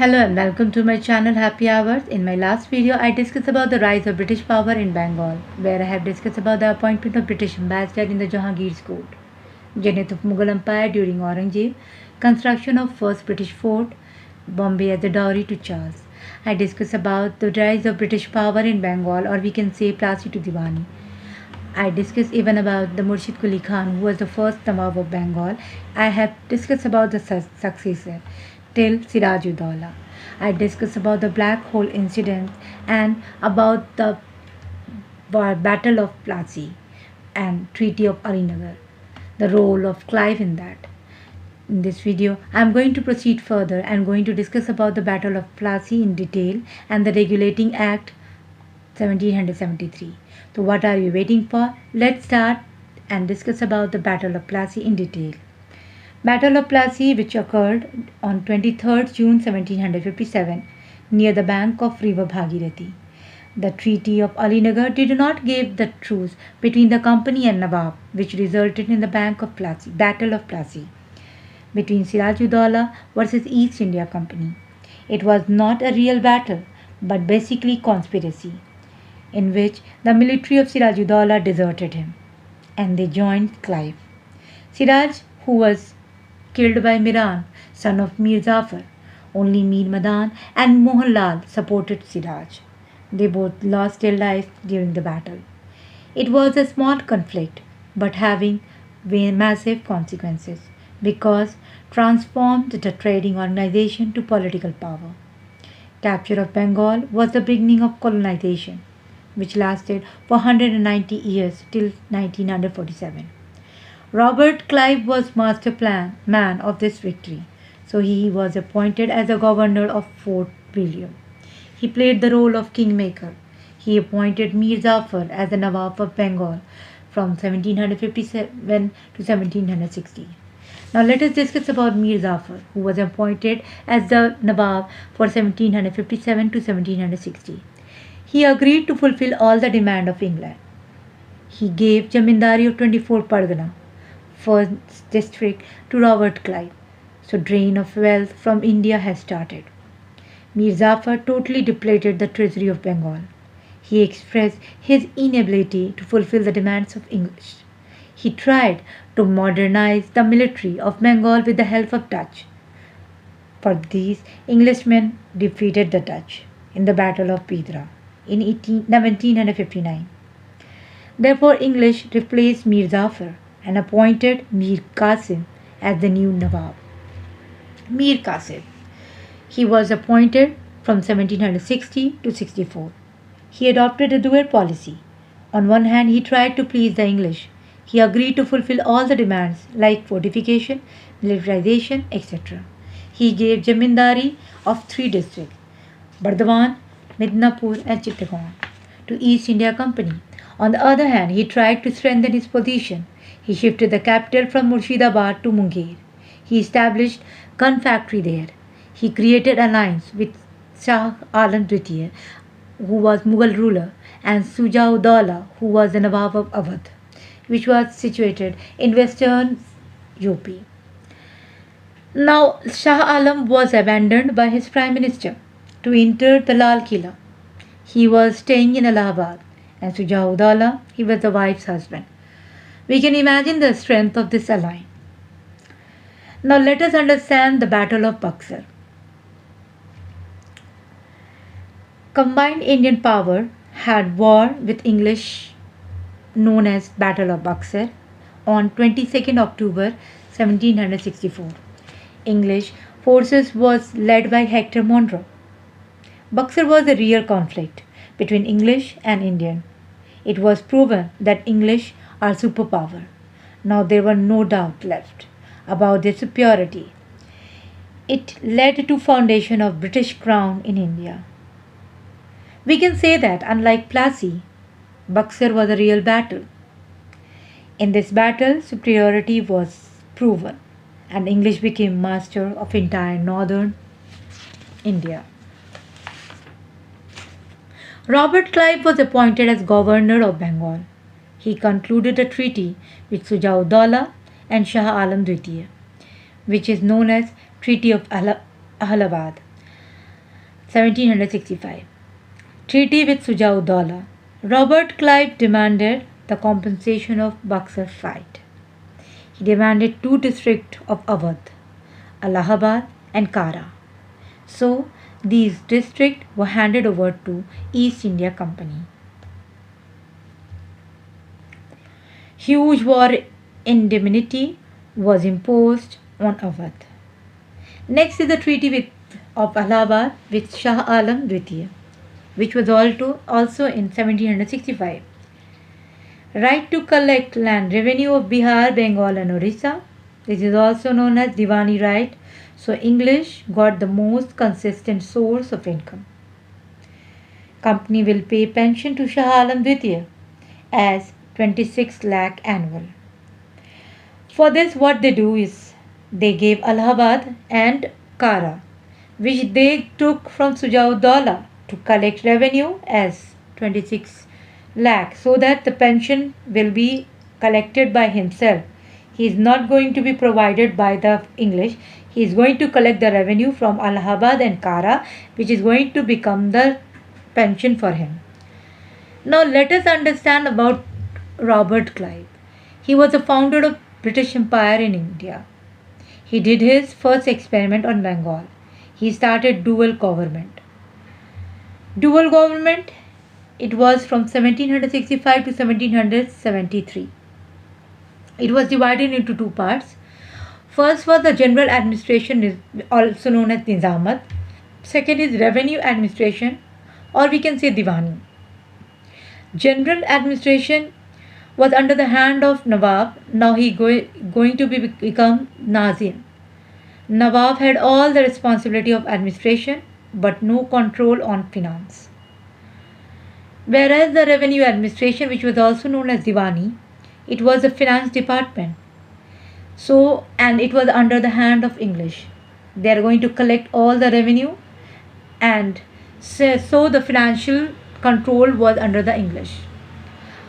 Hello and welcome to my channel Happy Hours. In my last video, I discussed about the rise of British power in Bengal, where I have discussed about the appointment of British ambassador in the Jahangir's court, zenith of Mughal Empire during Aurangzeb, construction of first British fort, Bombay as a dowry to Charles. I discussed about the rise of British power in Bengal, or we can say Plassey to Diwani. I discussed even about the Murshid Quli Khan, who was the first Nawab of Bengal. I have discussed about the successor till Siraj-ud-Dawla. I discussed about the Black Hole incident and about the Battle of Plassey and Treaty of Alinagar, the role of Clive in that. In this video, I am going to proceed further and going to discuss about the Battle of Plassey in detail and the Regulating Act 1773. So what are you waiting for? Let's start and discuss about the Battle of Plassey in detail. Battle of Plassey, which occurred on 23rd June 1757 near the bank of river Bhagirathi. The Treaty of Alinagar did not give the truce between the company and Nawab, which resulted in the Battle of Plassey between Siraj-ud-Dawla versus East India Company. It was not a real battle, but basically conspiracy, in which the military of Siraj-ud-Dawla deserted him, and they joined Clive. Siraj, who was killed by Miran, son of Meer Zafar, only Meer Madan and Mohan Lal supported Siraj. They both lost their lives during the battle. It was a small conflict, but having massive consequences, because transformed the trading organization to political power. Capture of Bengal was the beginning of colonization, which lasted for 190 years till 1947. Robert Clive was man of this victory, so he was appointed as the governor of Fort William. He played the role of kingmaker. He appointed Meer Zafar as the Nawab of Bengal from 1757 to 1760. Now let us discuss about Meer Zafar, who was appointed as the Nawab for 1757 to 1760. He agreed to fulfill all the demand of England. He gave Jamindari of 24 Pargana, first district, to Robert Clive. So drain of wealth from India has started. Meer Zafar totally depleted the treasury of Bengal. He expressed his inability to fulfill the demands of English. He tried to modernize the military of Bengal with the help of Dutch. For these, Englishmen defeated the Dutch in the Battle of Pidra in 1759. Therefore, English replaced Meer Zafar and appointed Meer Qasim as the new Nawab. Meer Qasim. He was appointed from 1760 to 64. He adopted a dual policy. On one hand, he tried to please the English. He agreed to fulfill all the demands like fortification, militarization, etc. He gave Jamindari of 3 districts, Bardhaman, Midnapur and Chittagong, to East India Company. On the other hand, he tried to strengthen his position. He shifted the capital from Murshidabad to Munger. He established gun factory there. He created alliance with Shah Alam II, who was Mughal ruler, and Sujah-ud-Dawla, who was the Nawab of Awadh, which was situated in western UP. Now, Shah Alam was abandoned by his prime minister to enter the Lal Killa. He was staying in Allahabad, and Sujah-ud-Dawla, he was the wife's husband. We can imagine the strength of this alliance. Now let us understand the Battle of Buxar. Combined Indian power had war with English, known as Battle of Buxar, on 22nd October 1764. English forces was led by Hector Monroe. Buxar was a real conflict between English and Indian. It was proven that English are superpower. Now there were no doubt left about their superiority. It led to foundation of British crown in India. We can say that unlike Plassey, Buxar was a real battle. In this battle, superiority was proven and English became master of entire northern India. Robert Clive was appointed as governor of Bengal. He concluded a treaty with Sujah-ud-Dawla and Shah Alam II, which is known as Treaty of Allahabad. 1765. Treaty with Sujauddaulah. Robert Clive demanded the compensation of Buxar fight. He demanded two districts of Awadh, Allahabad and Kara. So these districts were handed over to East India Company. Huge war indemnity was imposed on Awadh. Next is the of Allahabad with Shah Alam II, which was also in 1765. Right to collect land revenue of Bihar, Bengal and Orissa. This is also known as Diwani right. So English got the most consistent source of income. Company will pay pension to Shah Alam II as 26 lakh annual. For this what they do is they gave Allahabad and Kara, which they took from Sujauddaulah to collect revenue as 26 lakh, so that the pension will be collected by himself. He is not going to be provided by the English. He is going to collect the revenue from Allahabad and Kara, which is going to become the pension for him. Now let us understand about Robert Clive. He was the founder of British Empire in India. He did his first experiment on Bengal. He started dual government. Dual government, it was from 1765 to 1773. It was divided into two parts. First was the general administration, also known as Nizamat. Second is revenue administration, or we can say Diwani. General administration was under the hand of Nawab. Now he going to become Nazim. Nawab had all the responsibility of administration but no control on finance. Whereas the revenue administration, which was also known as Diwani, it was the finance department. So, and it was under the hand of English. They are going to collect all the revenue, and so the financial control was under the English.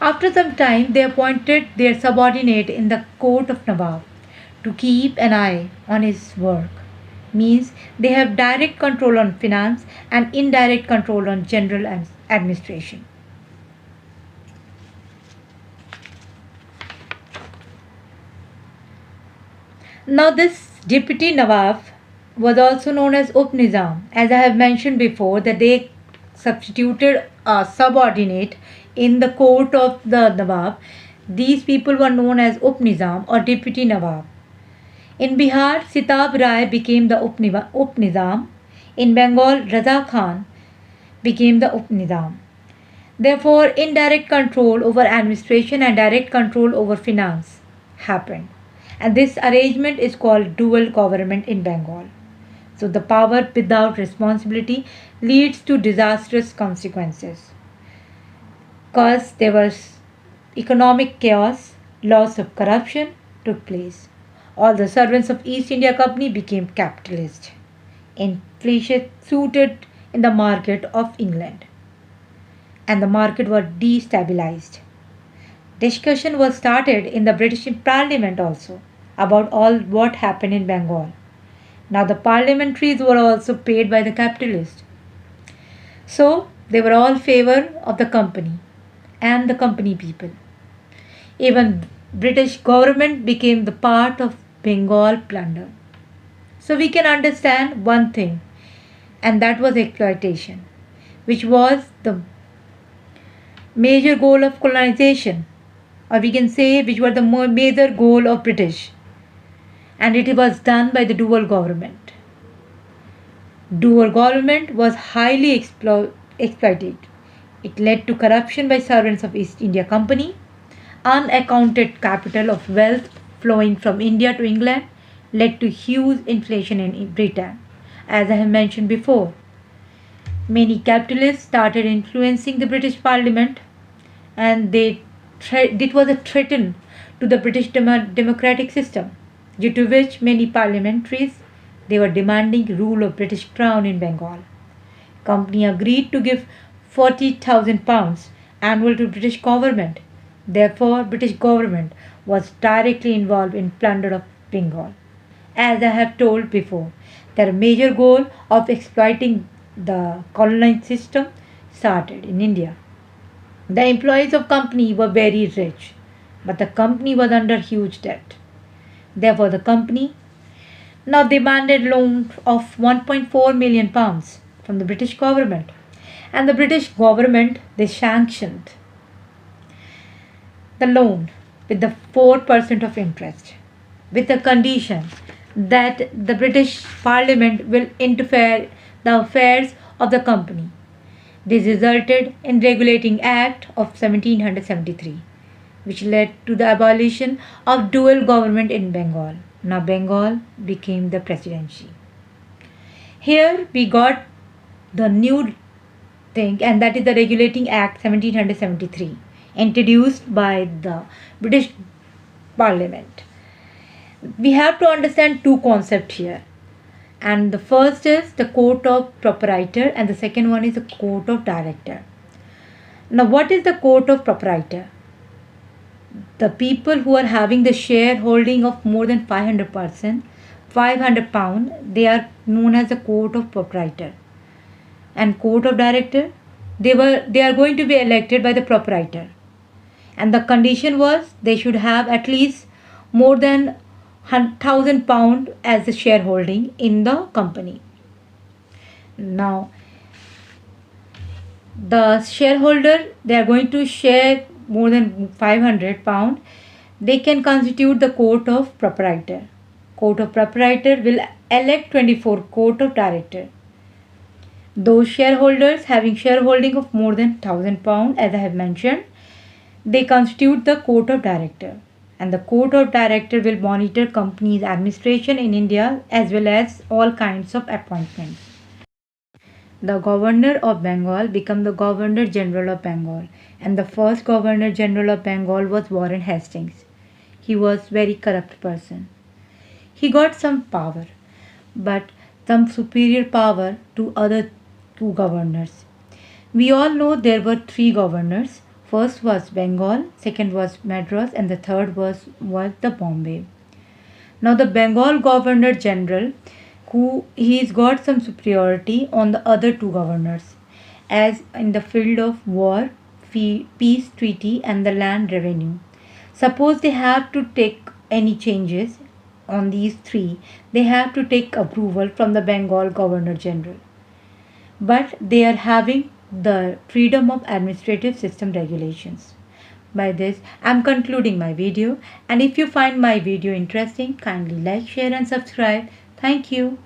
After some time, they appointed their subordinate in the court of Nawab to keep an eye on his work. Means they have direct control on finance and indirect control on general administration. Now this deputy Nawab was also known as Up-Nizam. As I have mentioned before, that they substituted a subordinate in the court of the Nawab. These people were known as Up-Nizam or deputy Nawab. In Bihar, Sitab Rai became the Up-Nizam. In Bengal, Raza Khan became the Up-Nizam. Therefore, indirect control over administration and direct control over finance happened. And this arrangement is called dual government in Bengal. So the power without responsibility leads to disastrous consequences. Because there was economic chaos, loss of corruption took place. All the servants of East India Company became capitalists. Inflation suited in the market of England, and the market was destabilized. Discussion was started in the British Parliament also about all what happened in Bengal. Now the parliamentaries were also paid by the capitalists. So they were all favor of the company and the company people. Even British government became the part of Bengal plunder. So we can understand one thing, and that was exploitation, which was the major goal of colonization, or we can say which was the major goal of British, and it was done by the dual government. Dual government was highly exploited. It led to corruption by servants of East India Company, unaccounted capital of wealth flowing from India to England led to huge inflation in Britain. As I have mentioned before, many capitalists started influencing the British Parliament, and it was a threat to the British democratic system, due to which many parliamentaries they were demanding rule of British Crown in Bengal. Company agreed to give £40,000 annual to British government. Therefore, British government was directly involved in plunder of Bengal. As I have told before, their major goal of exploiting the colonized system started in India. The employees of company were very rich, but the company was under huge debt. Therefore, the company now demanded loan of 1.4 million pounds from the British government, and the British government they sanctioned the loan with the 4% of interest, with the condition that the British Parliament will interfere the affairs of the company. This resulted in Regulating Act of 1773, which led to the abolition of dual government in Bengal. Now Bengal became the presidency. Here we got the new thing, and that is the Regulating Act 1773, introduced by the British Parliament. We have to understand two concepts here, and the first is the court of proprietor, and the second one is the court of director. Now, what is the court of proprietor? The people who are having the shareholding of more than 500%, 500 pound, they are known as the court of proprietor. And court of director, they are going to be elected by the proprietor. And the condition was they should have at least more than 1,000 pound as the shareholding in the company. Now, the shareholder they are going to share more than 500 pound, they can constitute the court of proprietor. Court of proprietor will elect 24 court of director. Those shareholders having shareholding of more than 1,000 pound, as I have mentioned, they constitute the court of director, and the court of director will monitor company's administration in India as well as all kinds of appointments. The governor of Bengal became the governor general of Bengal, and the first governor general of Bengal was Warren Hastings. He was very corrupt person. He got some power, but some superior power to other two governors. We all know there were three governors. First was Bengal, second was Madras, and the third was the Bombay. Now the Bengal Governor General, who he's got some superiority on the other two governors, as in the field of war, peace treaty, and the land revenue. Suppose they have to take any changes on these three, they have to take approval from the Bengal Governor General. But they are having the freedom of administrative system regulations. By this, I am concluding my video, and if you find my video interesting, kindly like, share and subscribe. Thank you.